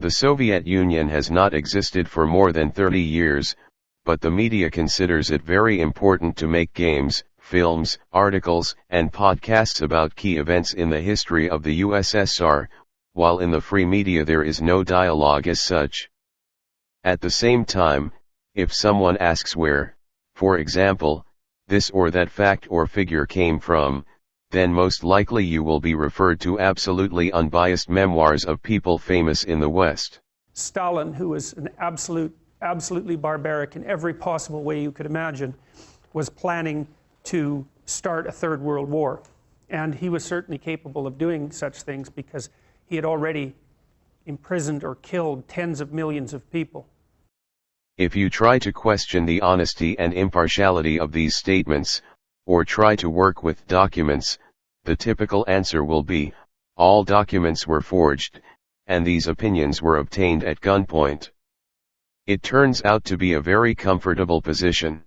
The Soviet Union has not existed for more than 30 years, but the media considers it very important to make games, films, articles, and podcasts about key events in the history of the USSR, while in the free media there is no dialogue as such. At the same time, if someone asks where, for example, this or that fact or figure came from, then most likely you will be referred to absolutely unbiased memoirs of people famous in the West. Stalin, who was an absolutely barbaric in every possible way you could imagine, was planning to start a third world war. And he was certainly capable of doing such things because he had already imprisoned or killed tens of millions of people. If you try to question the honesty and impartiality of these statements, or try to work with documents, the typical answer will be, all documents were forged, and these opinions were obtained at gunpoint. It turns out to be a very comfortable position.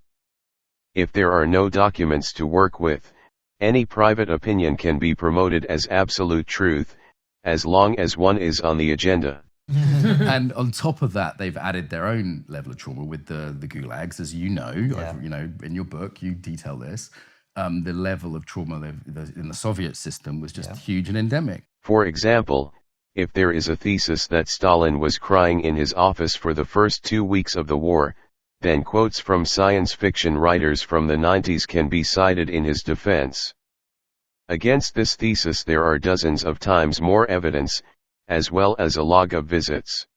If there are no documents to work with, any private opinion can be promoted as absolute truth, as long as one is on the agenda. And on top of that, they've added their own level of trauma with the gulags, as you know. Yeah. You know, in your book, you detail this. The level of trauma in the Soviet system was just huge and endemic. For example, if there is a thesis that Stalin was crying in his office for the first 2 weeks of the war, then quotes from science fiction writers from the 90s can be cited in his defense. Against this thesis there are dozens of times more evidence, as well as a log of visits.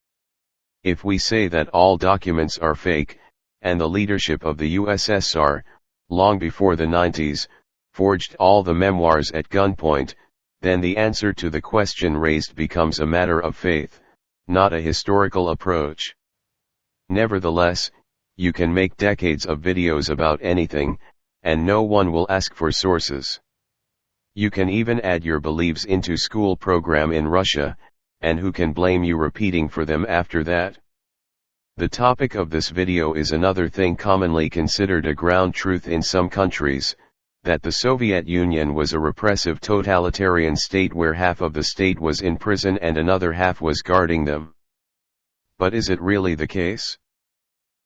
If we say that all documents are fake, and the leadership of the USSR, long before the 90s, forged all the memoirs at gunpoint, then the answer to the question raised becomes a matter of faith, not a historical approach. Nevertheless, you can make decades of videos about anything, and no one will ask for sources. You can even add your beliefs into school program in Russia, and who can blame you repeating for them after that? The topic of this video is another thing commonly considered a ground truth in some countries, that the Soviet Union was a repressive totalitarian state where half of the state was in prison and another half was guarding them. But is it really the case?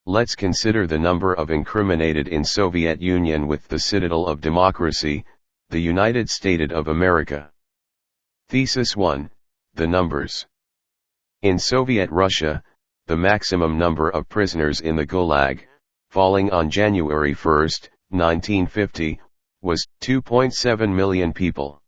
Let's consider the number of incriminated in Soviet Union with the citadel of democracy, the United States of America. Thesis 1. The numbers. In Soviet Russia, the maximum number of prisoners in the Gulag, falling on January 1, 1950, was 2.7 million people.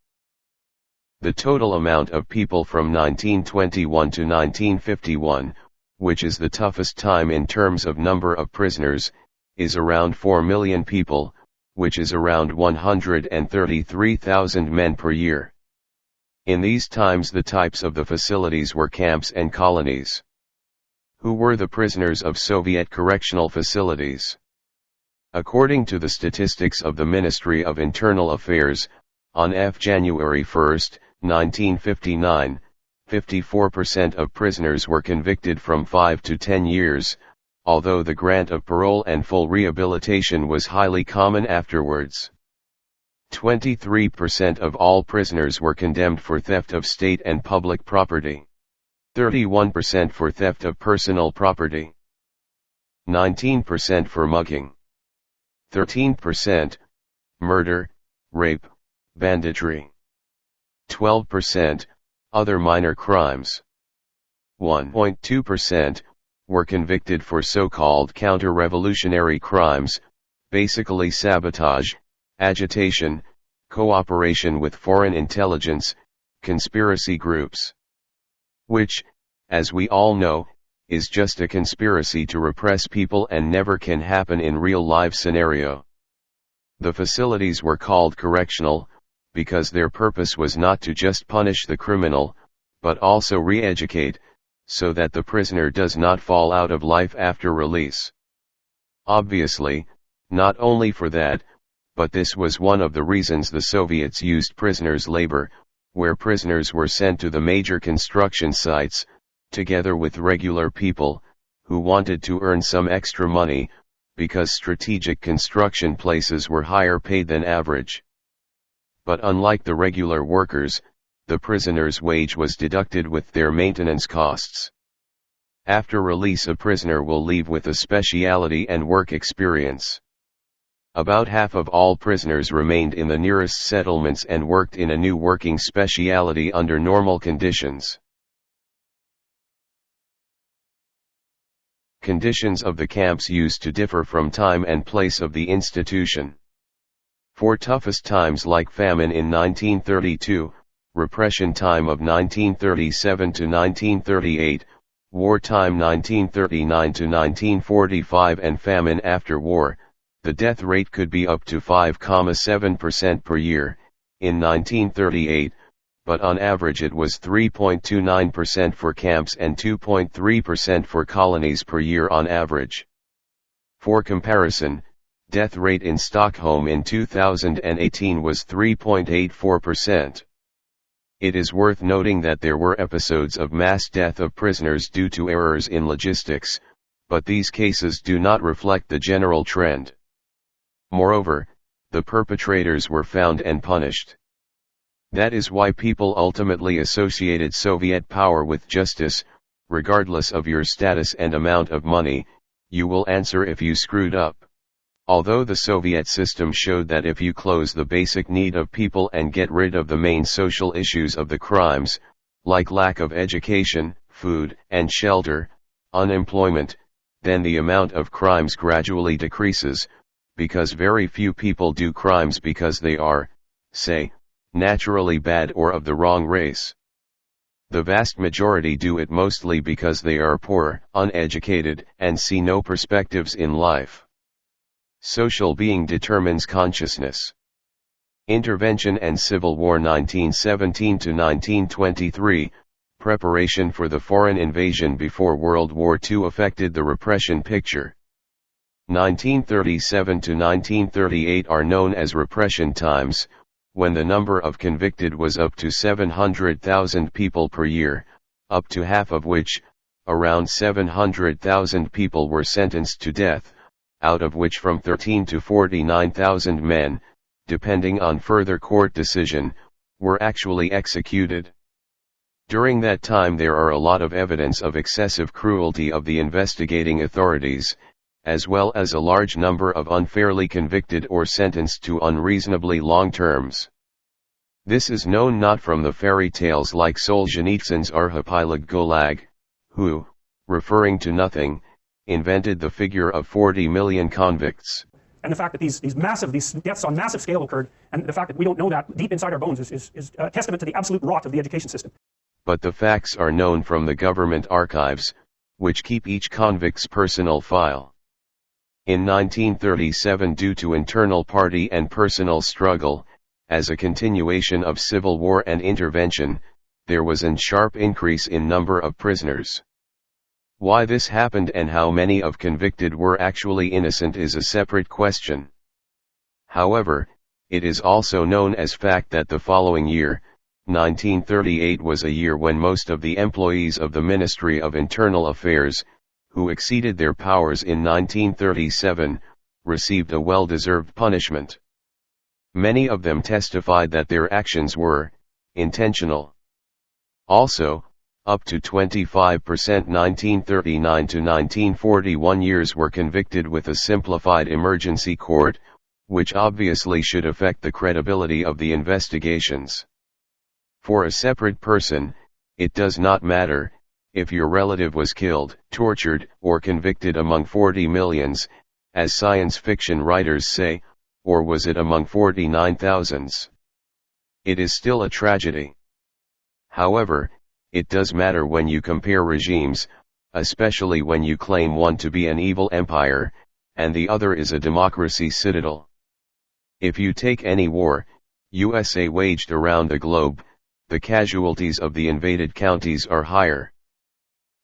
The total amount of people from 1921 to 1951, which is the toughest time in terms of number of prisoners, is around 4 million people, which is around 133,000 men per year. In these times the types of the facilities were camps and colonies. Who were the prisoners of Soviet correctional facilities? According to the statistics of the Ministry of Internal Affairs, on January 1, 1959, 54% of prisoners were convicted from 5 to 10 years, although the grant of parole and full rehabilitation was highly common afterwards. 23% of all prisoners were condemned for theft of state and public property. 31% for theft of personal property. 19% for mugging. 13%, murder, rape, banditry. 12%, other minor crimes. 1.2%, were convicted for so-called counter-revolutionary crimes, basically sabotage, agitation, cooperation with foreign intelligence, conspiracy groups. Which, as we all know, is just a conspiracy to repress people and never can happen in real-life scenario. The facilities were called correctional, because their purpose was not to just punish the criminal, but also re-educate, so that the prisoner does not fall out of life after release. Obviously, not only for that, but this was one of the reasons the Soviets used prisoners' labor, where prisoners were sent to the major construction sites, together with regular people, who wanted to earn some extra money, because strategic construction places were higher paid than average. But unlike the regular workers, the prisoners' wage was deducted with their maintenance costs. After release, a prisoner will leave with a specialty and work experience. About half of all prisoners remained in the nearest settlements and worked in a new working specialty under normal conditions. Conditions of the camps used to differ from time and place of the institution. For toughest times like famine in 1932, repression time of 1937 to 1938, wartime 1939 to 1945 and famine after war, the death rate could be up to 5.7% per year, in 1938, but on average it was 3.29% for camps and 2.3% for colonies per year on average. For comparison, death rate in Stockholm in 2018 was 3.84%. It is worth noting that there were episodes of mass death of prisoners due to errors in logistics, but these cases do not reflect the general trend. Moreover, the perpetrators were found and punished. That is why people ultimately associated Soviet power with justice. Regardless of your status and amount of money, you will answer if you screwed up. Although the Soviet system showed that if you close the basic need of people and get rid of the main social issues of the crimes, like lack of education, food and shelter, unemployment, then the amount of crimes gradually decreases, because very few people do crimes because they are, say, naturally bad or of the wrong race. The vast majority do it mostly because they are poor, uneducated, and see no perspectives in life. Social being determines consciousness. Intervention and Civil War 1917 to 1923, preparation for the foreign invasion before World War II affected the repression picture. 1937 to 1938 are known as repression times, when the number of convicted was up to 700,000 people per year, up to half of which, around 700,000 people were sentenced to death, out of which from 13 to 49,000 men, depending on further court decision, were actually executed. During that time there are a lot of evidence of excessive cruelty of the investigating authorities, as well as a large number of unfairly convicted or sentenced to unreasonably long terms. This is known not from the fairy tales like Solzhenitsyn's Archipelago Gulag, who, referring to nothing, invented the figure of 40 million convicts. And the fact that these deaths on massive scale occurred, and the fact that we don't know that deep inside our bones is a testament to the absolute rot of the education system. But the facts are known from the government archives, which keep each convict's personal file. In 1937, due to internal party and personal struggle, as a continuation of civil war and intervention, there was a sharp increase in number of prisoners. Why this happened and how many of convicted were actually innocent is a separate question. However, it is also known as fact that the following year, 1938, was a year when most of the employees of the Ministry of Internal Affairs, who exceeded their powers in 1937, received a well-deserved punishment. Many of them testified that their actions were intentional. Also, up to 25% 1939 to 1941 years were convicted with a simplified emergency court, which obviously should affect the credibility of the investigations. For a separate person, it does not matter if your relative was killed, tortured, or convicted among 40 millions, as science fiction writers say, or was it among 49,000s? It is still a tragedy. However, it does matter when you compare regimes, especially when you claim one to be an evil empire, and the other is a democracy citadel. If you take any war, USA waged around the globe, the casualties of the invaded counties are higher.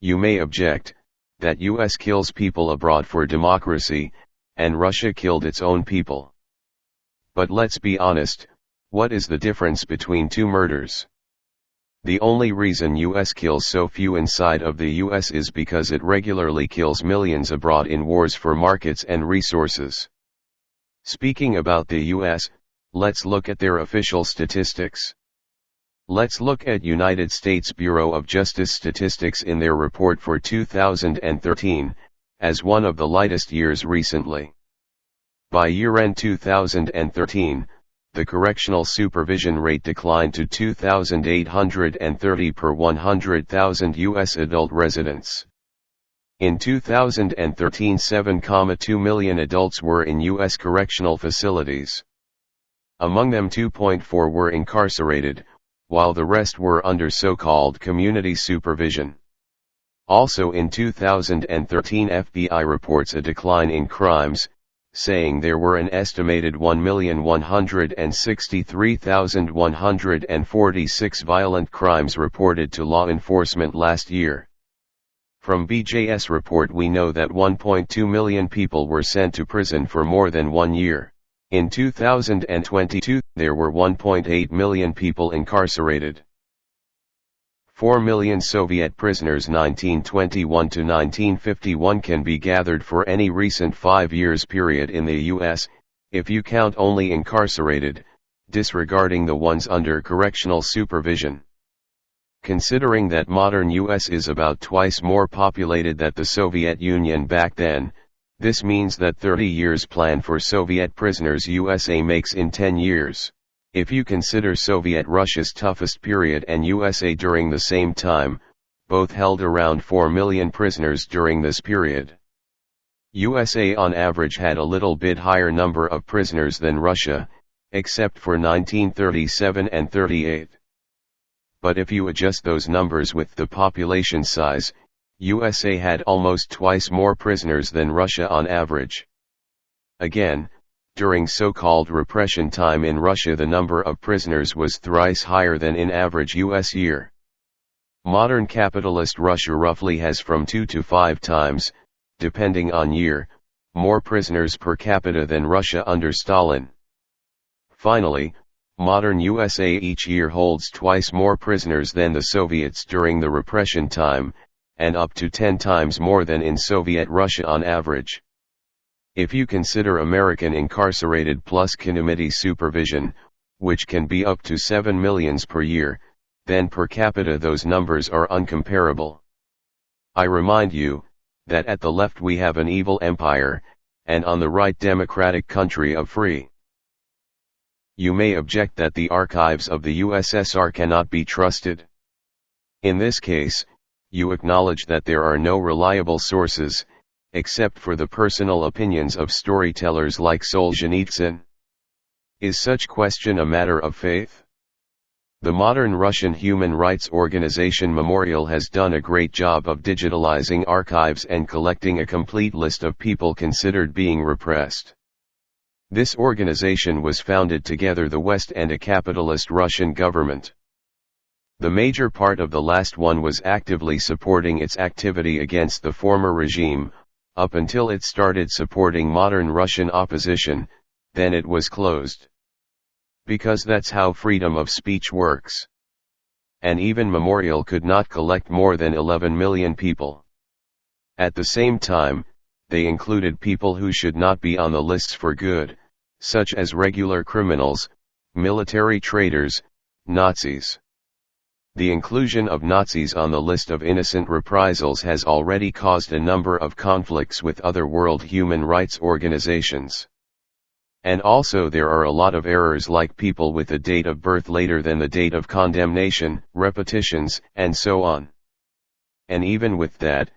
You may object, that US kills people abroad for democracy, and Russia killed its own people. But let's be honest, what is the difference between two murders? The only reason US kills so few inside of the US is because it regularly kills millions abroad in wars for markets and resources. Speaking about the US, let's look at their official statistics. Let's look at United States Bureau of Justice statistics in their report for 2013, as one of the lightest years recently. By year-end 2013, the correctional supervision rate declined to 2,830 per 100,000 U.S. adult residents. In 2013, 7.2 million adults were in U.S. correctional facilities. Among them 2.4 were incarcerated, while the rest were under so-called community supervision. Also in 2013, FBI reports a decline in crimes, saying there were an estimated 1,163,146 violent crimes reported to law enforcement last year. From BJ's report we know that 1.2 million people were sent to prison for more than 1 year. In 2022, there were 1.8 million people incarcerated. 4 million Soviet prisoners 1921 to 1951 can be gathered for any recent 5 years period in the U.S., if you count only incarcerated, disregarding the ones under correctional supervision. Considering that modern U.S. is about twice more populated than the Soviet Union back then, this means that 30 years plan for Soviet prisoners USA makes in 10 years. If you consider Soviet Russia's toughest period and USA during the same time, both held around 4 million prisoners during this period. USA on average had a little bit higher number of prisoners than Russia, except for 1937 and 38. But if you adjust those numbers with the population size, USA had almost twice more prisoners than Russia on average. Again, during so-called repression time in Russia the number of prisoners was thrice higher than in average US year. Modern capitalist Russia roughly has from 2 to 5 times, depending on year, more prisoners per capita than Russia under Stalin. Finally, modern USA each year holds twice more prisoners than the Soviets during the repression time, and up to 10 times more than in Soviet Russia on average. If you consider American incarcerated plus community supervision, which can be up to 7 million per year, then per capita those numbers are uncomparable. I remind you, that at the left we have an evil empire, and on the right democratic country of free. You may object that the archives of the USSR cannot be trusted. In this case, you acknowledge that there are no reliable sources, except for the personal opinions of storytellers like Solzhenitsyn. Is such question a matter of faith? The modern Russian human rights organization Memorial has done a great job of digitalizing archives and collecting a complete list of people considered being repressed. This organization was founded to gather the West and a capitalist Russian government. The major part of the last one was actively supporting its activity against the former regime, up until it started supporting modern Russian opposition, then it was closed. Because that's how freedom of speech works. And even Memorial could not collect more than 11 million people. At the same time, they included people who should not be on the lists for good, such as regular criminals, military traitors, Nazis. The inclusion of Nazis on the list of innocent reprisals has already caused a number of conflicts with other world human rights organizations. And also there are a lot of errors like people with a date of birth later than the date of condemnation, repetitions, and so on. And even with that,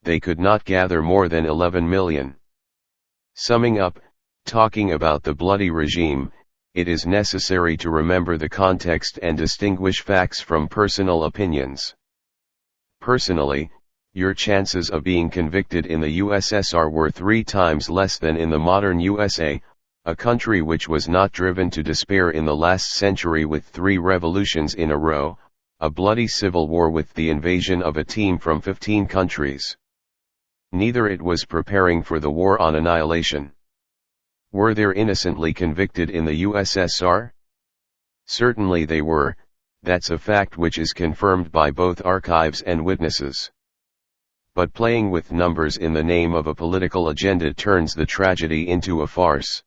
they could not gather more than 11 million. Summing up, talking about the bloody regime, it is necessary to remember the context and distinguish facts from personal opinions. Personally, your chances of being convicted in the USSR were 3 times less than in the modern USA, a country which was not driven to despair in the last century with 3 revolutions in a row, a bloody civil war with the invasion of a team from 15 countries. Neither it was preparing for the war on annihilation. Were there innocently convicted in the USSR? Certainly they were, that's a fact which is confirmed by both archives and witnesses. But playing with numbers in the name of a political agenda turns the tragedy into a farce.